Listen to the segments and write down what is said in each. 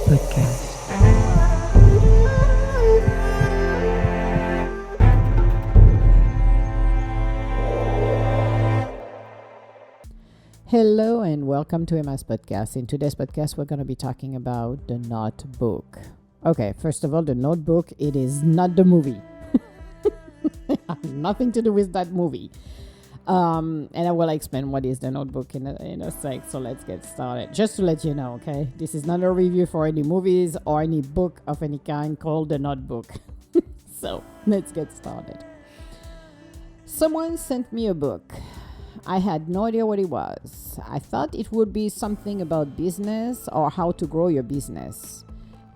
Podcast. Hello and welcome to Emma's podcast. In today's podcast, we're going to be talking about The Notebook. Okay, first of all, The Notebook, it is not the movie. Nothing to do with that movie. And I will explain what is The Notebook in a sec. So let's get started. Just to let you know, okay, this is not a review for any movies or any book of any kind called The Notebook. So let's get started. Someone sent me a book. I had no idea what it was. I thought it would be something about business or how to grow your business.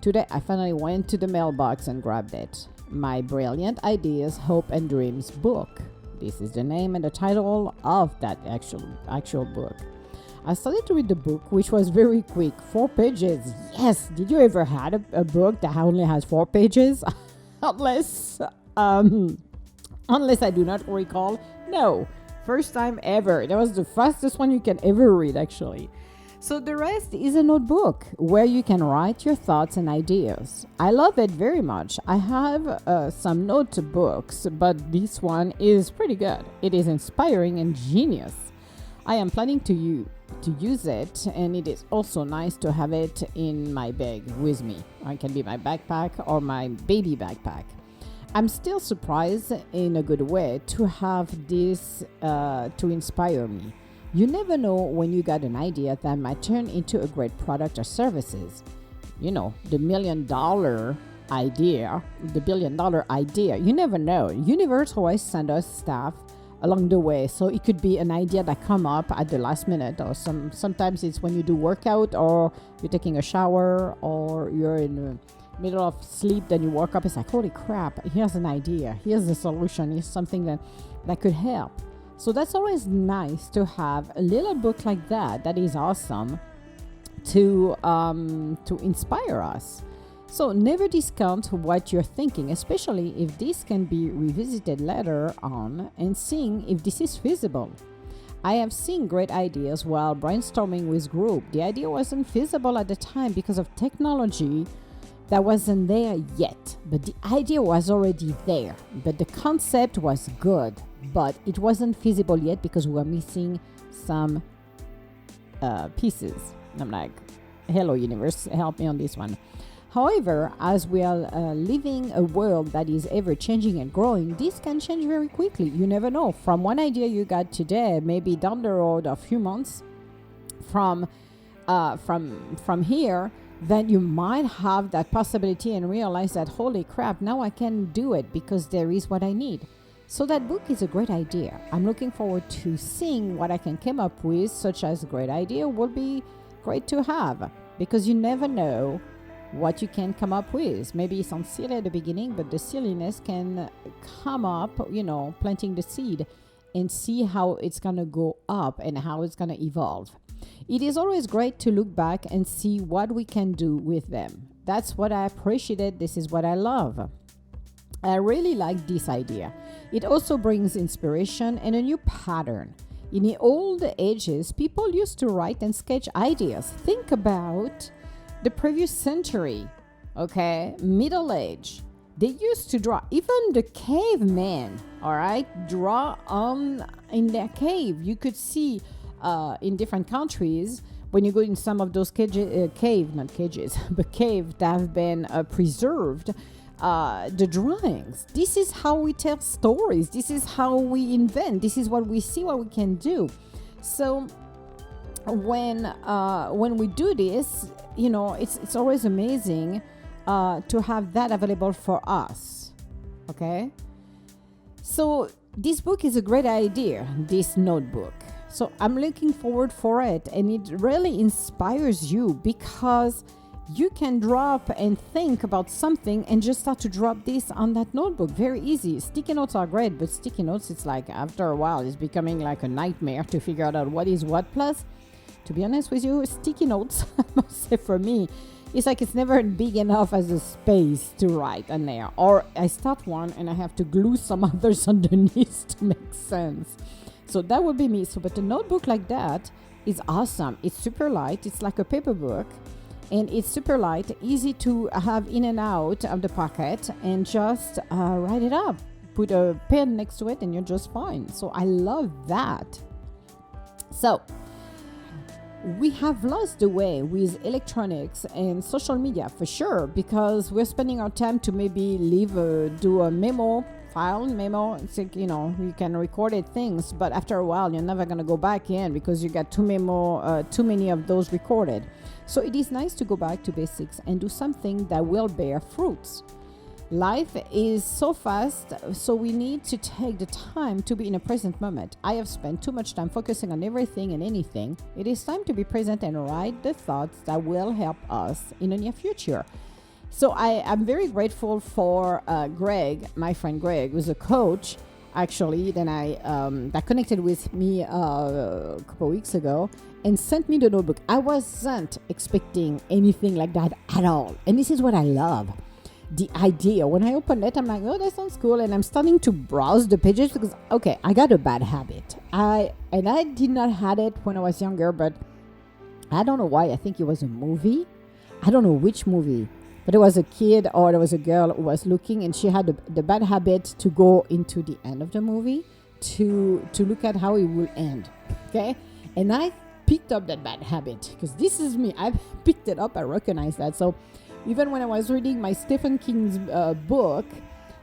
Today, I finally went to the mailbox and grabbed it. My Brilliant Ideas, Hope and Dreams book. This is the name and the title of that actual book. I started to read the book, which was very quick. 4 pages. Yes! Did you ever had a book that only has 4 pages? unless I do not recall. No. First time ever. That was the fastest one you can ever read, actually. So the rest is a notebook where you can write your thoughts and ideas. I love it very much. I have some notebooks, but this one is pretty good. It is inspiring and genius. I am planning to use it, and it is also nice to have it in my bag with me. It can be my backpack or my baby backpack. I'm still surprised in a good way to have this to inspire me. You never know when you got an idea that might turn into a great product or services. You know, the $1 million idea, the $1 billion idea. You never know. Universe always send us stuff along the way. So it could be an idea that come up at the last minute, or sometimes it's when you do workout, or you're taking a shower, or you're in the middle of sleep, then you woke up, it's like, holy crap, here's an idea, here's the solution, here's something that could help. So that's always nice to have a little book like that is awesome to inspire us. So never discount what you're thinking, especially if this can be revisited later on and seeing if this is feasible. I have seen great ideas while brainstorming with group. The idea wasn't feasible at the time because of technology that wasn't there yet, but the idea was already there. But the concept was good, but it wasn't feasible yet because we were missing some pieces. I'm like, hello universe, help me on this one. However, as we are living a world that is ever changing and growing, this can change very quickly. You never know. From one idea you got today, maybe down the road a few months from here, then you might have that possibility and realize that, holy crap, now I can do it because there is what I need. So that book is a great idea. I'm looking forward to seeing what I can come up with. Such as a great idea will be great to have, because you never know what you can come up with. Maybe it sounds silly at the beginning, but the silliness can come up, planting the seed and see how it's going to go up and how it's going to evolve. It is always great to look back and see what we can do with them. That's what I appreciated. This is what I love. I really like this idea. It also brings inspiration and a new pattern. In the old ages, people used to write and sketch ideas. Think about the previous century, okay? Middle Age. They used to draw. Even the cavemen, all right, draw in their cave. You could see in different countries, when you go in some of those cave that have been preserved, the drawings. This is how we tell stories. This is how we invent. This is what we see, what we can do. So when we do this, it's always amazing to have that available for us. Okay, so this book is a great idea, this notebook. So I'm looking forward for it, and it really inspires you because you can drop and think about something and just start to drop this on that notebook. Very easy. Sticky notes are great, but sticky notes, it's like after a while, it's becoming like a nightmare to figure out what is what. Plus, to be honest with you, sticky notes, I must say for me, it's like it's never big enough as a space to write on there. Or I start one and I have to glue some others underneath to make sense. So that would be me. So, but a notebook like that is awesome. It's super light. It's like a paper book. And it's super light, easy to have in and out of the pocket, and just write it up. Put a pen next to it and you're just fine. So I love that. So we have lost the way with electronics and social media for sure, because we're spending our time to maybe do a file memo. It's like, you can record it things, but after a while you're never going to go back in because you got too many of those recorded. So it is nice to go back to basics and do something that will bear fruits. Life is so fast, so we need to take the time to be in a present moment. I have spent too much time focusing on everything and anything. It is time to be present and write the thoughts that will help us in the near future. So I'm very grateful for Greg, my friend Greg, who's a coach, actually, that connected with me a couple weeks ago and sent me the notebook. I wasn't expecting anything like that at all. And this is what I love. The idea, when I opened it, I'm like, oh, that sounds cool. And I'm starting to browse the pages because, okay, I got a bad habit. I did not have it when I was younger, but I don't know why. I think it was a movie. I don't know which movie, but there was a kid or there was a girl who was looking, and she had the bad habit to go into the end of the movie to look at how it will end. Okay. And I picked up that bad habit because this is me. I picked it up. I recognize that. So even when I was reading my Stephen King's book,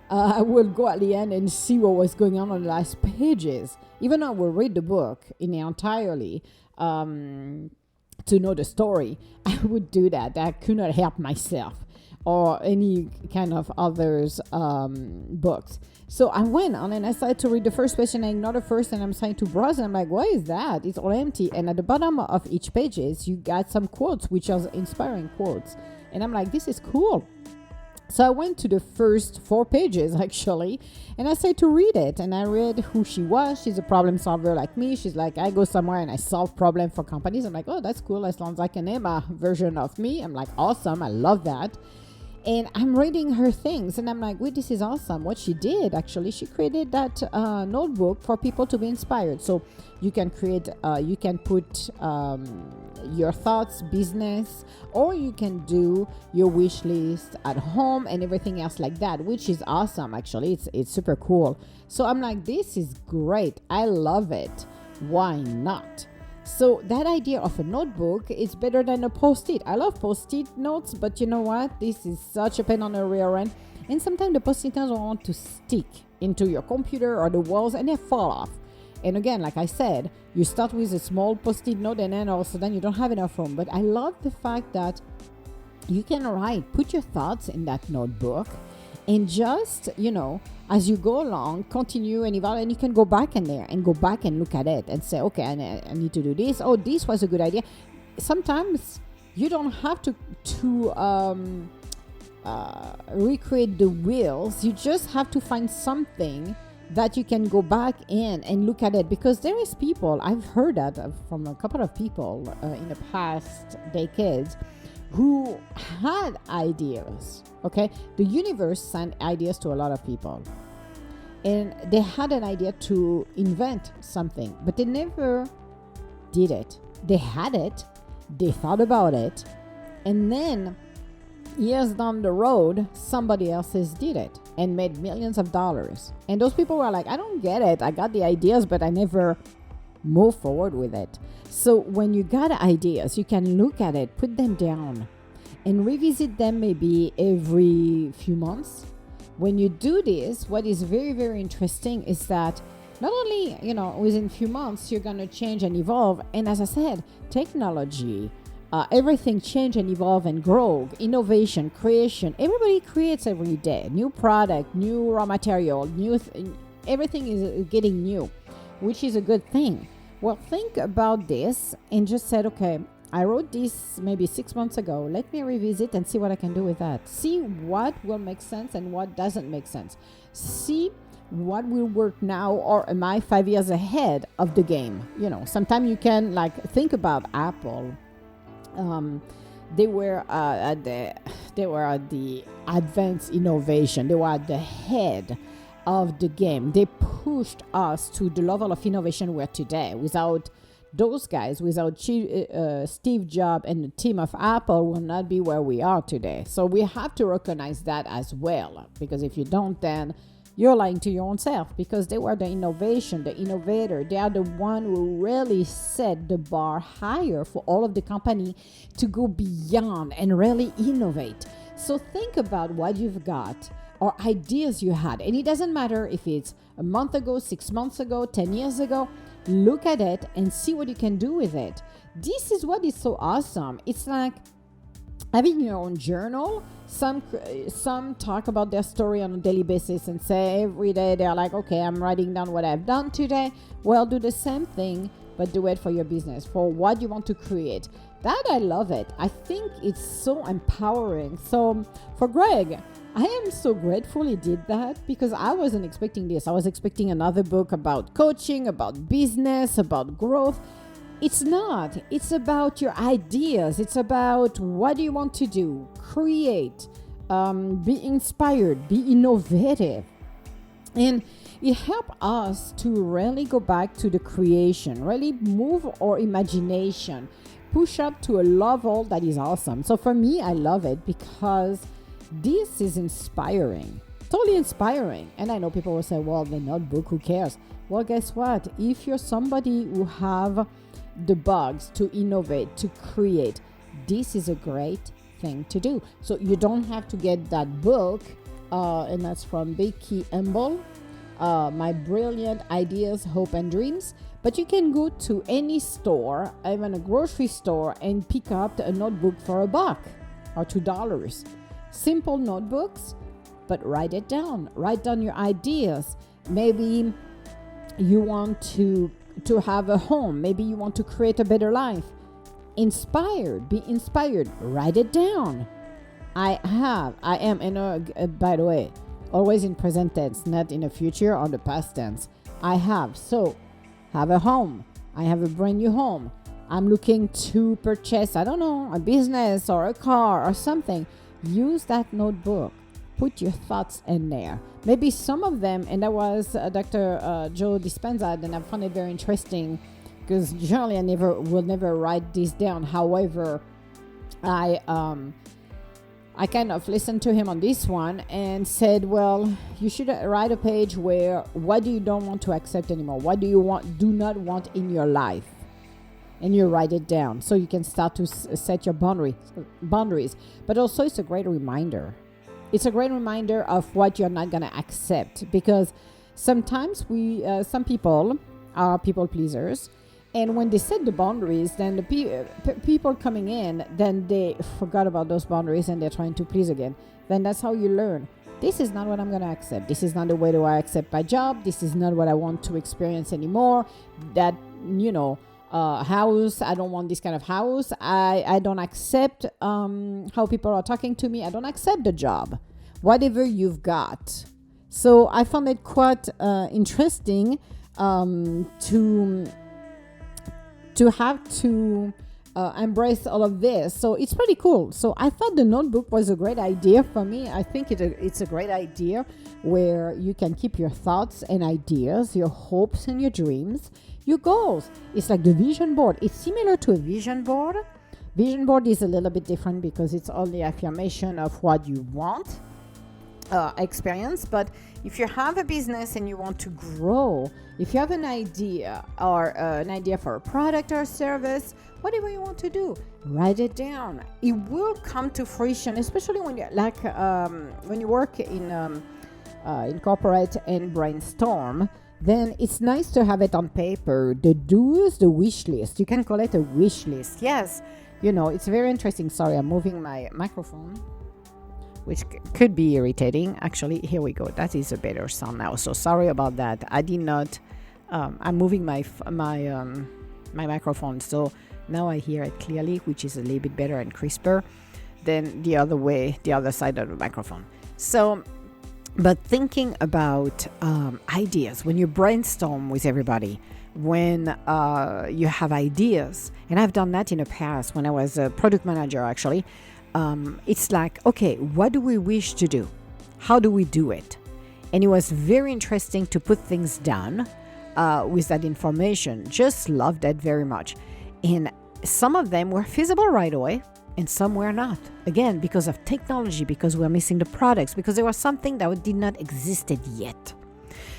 I would go at the end and see what was going on the last pages. Even though I will read the book in entirely to know the story, I would do that. I could not help myself or any kind of others books. So I went on and I started to read the first page and I ignored the first, and I'm starting to browse and I'm like, what is that? It's all empty. And at the bottom of each pages, you got some quotes, which are inspiring quotes. And I'm like, this is cool. So I went to the first 4 pages, actually, and I started to read it. And I read who she was. She's a problem solver like me. She's like, I go somewhere and I solve problems for companies. I'm like, oh, that's cool. That sounds like an Emma version of me. I'm like, awesome. I love that. And I'm reading her things and I'm like, wait, this is awesome. What she did, actually, she created that notebook for people to be inspired. So you can you can put your thoughts, business, or you can do your wish list at home and everything else like that, which is awesome. Actually, it's super cool. So I'm like, this is great. I love it. Why not? So that idea of a notebook is better than a Post-it. I love Post-it notes, but you know what? This is such a pain on the rear end. And sometimes the Post-it notes want to stick into your computer or the walls and they fall off. And again, like I said, you start with a small Post-it note and then all of a sudden you don't have enough room. But I love the fact that you can put your thoughts in that notebook and just, as you go along, continue and evaluate, and you can go back in there and go back and look at it and say, okay, I need to do this. Oh, this was a good idea. Sometimes you don't have to recreate the wheels. You just have to find something that you can go back in and look at it, because there is people, I've heard that from a couple of people in the past decades who had ideas. Okay, the universe sent ideas to a lot of people, and they had an idea to invent something, but they never did it. They had it, they thought about it, and then years down the road, somebody else's did it and made millions of dollars. And those people were like, I don't get it. I got the ideas, but I never move forward with it. So when you got ideas, you can look at it, put them down, and revisit them maybe every few months. When you do this, what is very, very interesting is that not only, within a few months, you're going to change and evolve. And as I said, technology, everything change and evolve and grow. Innovation, creation, everybody creates every day. New product, new raw material, everything is getting new, which is a good thing. Well, think about this and just said, okay, I wrote this maybe 6 months ago. Let me revisit and see what I can do with that. See what will make sense and what doesn't make sense. See what will work now, or am I 5 years ahead of the game? Sometimes you can think about Apple. They were at the advanced innovation. They were at the head of the game. They pushed us to the level of innovation we're today without Those guys, without Steve Jobs and the team of Apple, will not be where we are today. So we have to recognize that as well, because if you don't, then you're lying to your own self, because they were the innovation, the innovator. They are the one who really set the bar higher for all of the company to go beyond and really innovate. So think about what you've got or ideas you had. And it doesn't matter if it's a month ago, 6 months ago, 10 years ago. Look at it and see what you can do with it. This is what is so awesome. It's like having your own journal. Some talk about their story on a daily basis and say every day they're like, okay, I'm writing down what I've done today. Well, do the same thing, but do it for your business, for what you want to create. That, I love it. I think it's so empowering. So for Greg, I am so grateful he did that, because I wasn't expecting this. I was expecting another book about coaching, about business, about growth. It's not. It's about your ideas. It's about what do you want to do, create, be inspired, be innovative. And it helped us to really go back to the creation, really move our imagination, push up to a level that is awesome. So for me, I love it because this is inspiring, totally inspiring. And I know people will say, well, the notebook, who cares? Well, guess what? If you're somebody who have the bugs to innovate, to create, this is a great thing to do. So you don't have to get that book, and that's from Becky Embel, My Brilliant Ideas, Hope and Dreams. But you can go to any store, even a grocery store, and pick up a notebook for $1 or $2. Simple notebooks, but write it down. Write down your ideas. Maybe you want to have a home. Maybe you want to create a better life. Be inspired. Write it down. I am, and by the way, always in present tense, not in the future or the past tense. I have a home. I have a brand new home. I'm looking to purchase, I don't know, a business or a car or something. Use that notebook. Put your thoughts in there. Maybe some of them, and that was Dr. Joe Dispenza, and I found it very interesting because generally I will never write this down. However, I kind of listened to him on this one and said, well, you should write a page where what do you don't want to accept anymore? What do you do not want in your life? And you write it down so you can start to set your boundaries. But also it's a great reminder. It's a great reminder of what you're not going to accept, because sometimes some people are people pleasers. And when they set the boundaries, then the people coming in, then they forgot about those boundaries and they're trying to please again. Then that's how you learn. This is not what I'm going to accept. This is not the way that I accept my job. This is not what I want to experience anymore. That, house, I don't want this kind of house. I don't accept how people are talking to me. I don't accept the job. Whatever you've got. So I found it quite interesting to have to embrace all of this. So it's pretty cool. So I thought the notebook was a great idea for me. I think it's a great idea where you can keep your thoughts and ideas, your hopes and your dreams, your goals. It's like the vision board. It's similar to a vision board. Vision board is a little bit different because it's only affirmation of what you want experience. But if you have a business and you want to grow, if you have an idea or an idea for a product or service, whatever you want to do, write it down. It will come to fruition, especially when you when you work in corporate and brainstorm. Then it's nice to have it on paper. The do's, the wish list. You can call it a wish list. Yes, it's very interesting. Sorry, I'm moving my microphone, which could be irritating. Actually, here we go. That is a better sound now. So sorry about that. I did not. I'm moving my microphone, so now I hear it clearly, which is a little bit better and crisper than the other side of the microphone. So, but thinking about ideas when you brainstorm with everybody, when you have ideas, and I've done that in the past when I was a product manager. Actually. It's like, okay, what do we wish to do? How do we do it? And it was very interesting to put things down, with that information. Just love that very much. And some of them were feasible right away, and some were not. Again, because of technology, because we're missing the products, because there was something that did not existed yet.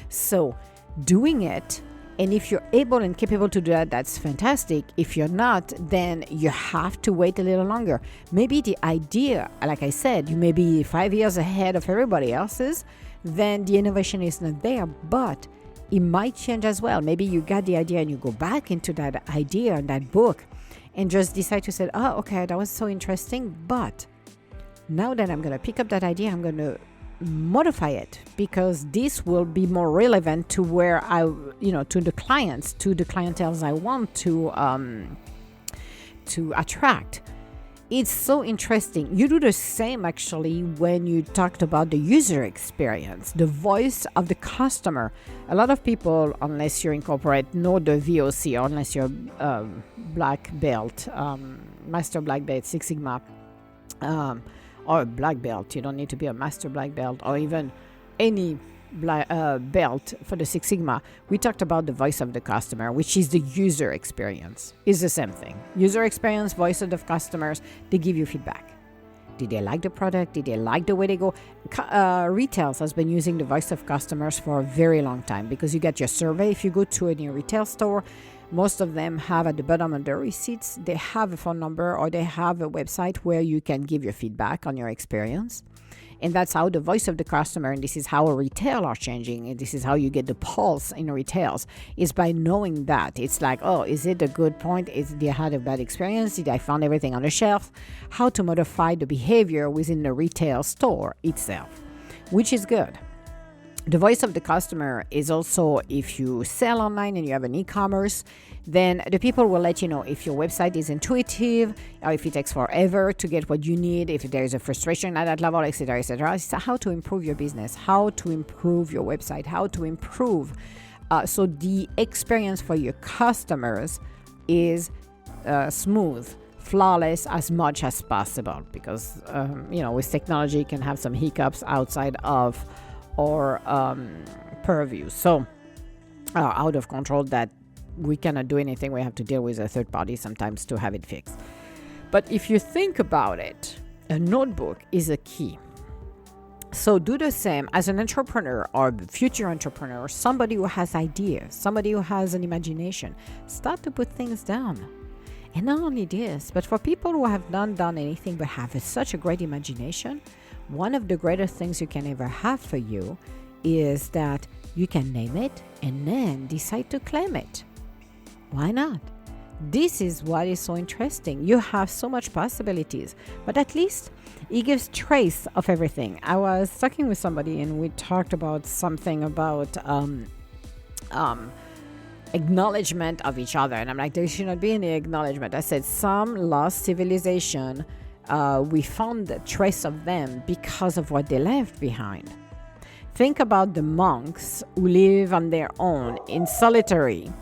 So doing it, and if you're able and capable to do that, that's fantastic. If you're not, then you have to wait a little longer. Maybe the idea, like I said, you may be 5 years ahead of everybody else's, then the innovation is not there, but it might change as well. Maybe you got the idea and you go back into that idea and that book and just decide to say, oh, okay, that was so interesting, but now that I'm going to pick up that idea, I'm going to modify it because this will be more relevant to where to the clients, to the clientele I want to attract. It's so interesting. You do the same actually when you talked about the user experience, the voice of the customer. A lot of people, unless you're in corporate, know the VOC, or unless you're black belt, master black belt, Six Sigma, or a black belt. You don't need to be a master black belt or even any belt for the Six Sigma. We talked about the voice of the customer, which is the user experience. It's the same thing. User experience, voice of the customers, they give you feedback. Did they like the product? Did they like the way they go? Retails has been using the voice of customers for a very long time because you get your survey. If you go to any retail store, most of them have at the bottom of the receipts, they have a phone number or they have a website where you can give your feedback on your experience. And that's how the voice of the customer, and this is how a retail are changing, and this is how you get the pulse in retails, is by knowing that. It's like, oh, is it a good point? Did I had a bad experience? Did I find everything on the shelf? How to modify the behavior within the retail store itself, which is good. The voice of the customer is also, if you sell online and you have an e-commerce, then the people will let you know if your website is intuitive or if it takes forever to get what you need, if there is a frustration at that level, etc., etc. It's how to improve your business, how to improve your website, how to improve. So the experience for your customers is smooth, flawless as much as possible because, with technology, you can have some hiccups outside of or purview, so out of control that we cannot do anything. We have to deal with a third party sometimes to have it fixed. But if you think about it, a notebook is a key. So do the same as an entrepreneur or future entrepreneur, somebody who has ideas, somebody who has an imagination. Start to put things down. And not only this, but for people who have not done anything but have such a great imagination, one of the greatest things you can ever have for you is that you can name it and then decide to claim it. Why not? This is what is so interesting. You have so much possibilities, but at least it gives trace of everything. I was talking with somebody and we talked about something about acknowledgement of each other. And I'm like, there should not be any acknowledgement. I said, some lost civilization, we found the trace of them because of what they left behind. Think about the monks who live on their own in solitary,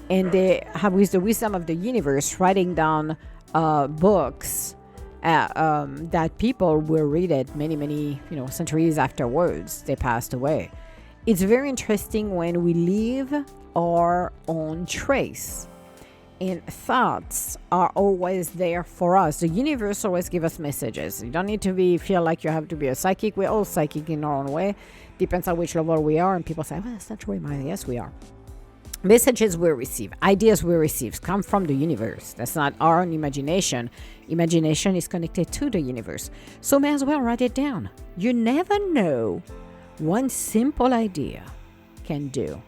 and they have, with the wisdom of the universe, writing down books that people will read it many centuries afterwards they passed away. It's very interesting when we leave our own trace. And thoughts are always there for us. The universe always gives us messages. You don't need to feel like you have to be a psychic. We're all psychic in our own way. Depends on which level we are. And people say, well, that's not really mine. Yes, we are. Messages we receive, ideas we receive come from the universe. That's not our own imagination. Imagination is connected to the universe. So may as well write it down. You never know one simple idea can do.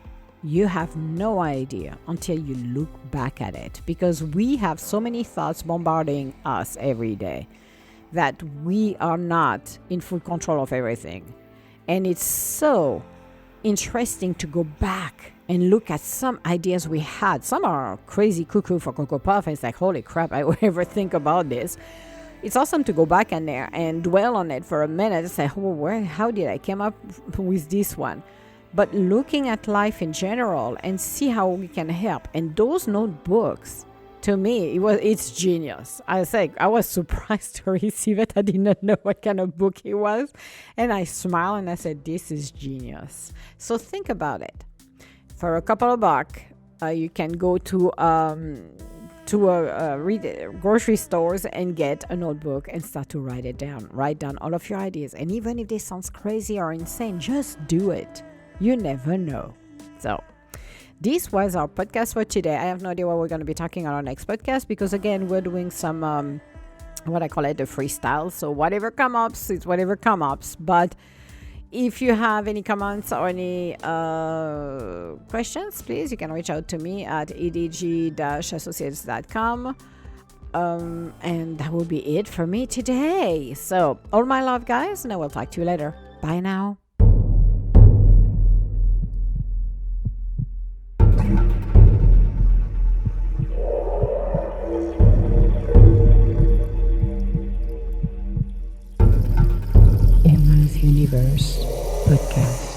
You have no idea until you look back at it, because we have so many thoughts bombarding us every day that we are not in full control of everything. And it's so interesting to go back and look at some ideas we had. Some are crazy cuckoo for Cocoa Puff. It's like, holy crap, I would ever think about this. It's awesome to go back in there and dwell on it for a minute and say, oh, how did I come up with this one? But looking at life in general and see how we can help. And those notebooks, to me, it's genius. I was surprised to receive it. I did not know what kind of book it was. And I smiled and I said, this is genius. So think about it. for a couple of bucks, you can go to grocery stores and get a notebook and start to write it down. Write down all of your ideas. And even if they sound crazy or insane, just do it. You never know. So this was our podcast for today. I have no idea what we're going to be talking on our next podcast because, again, we're doing some, what I call it, the freestyle. So whatever comes up, it's whatever comes up. But if you have any comments or any questions, please, you can reach out to me at edg-associates.com. And that will be it for me today. So all my love, guys, and I will talk to you later. Bye now. Emma's Universe Podcast.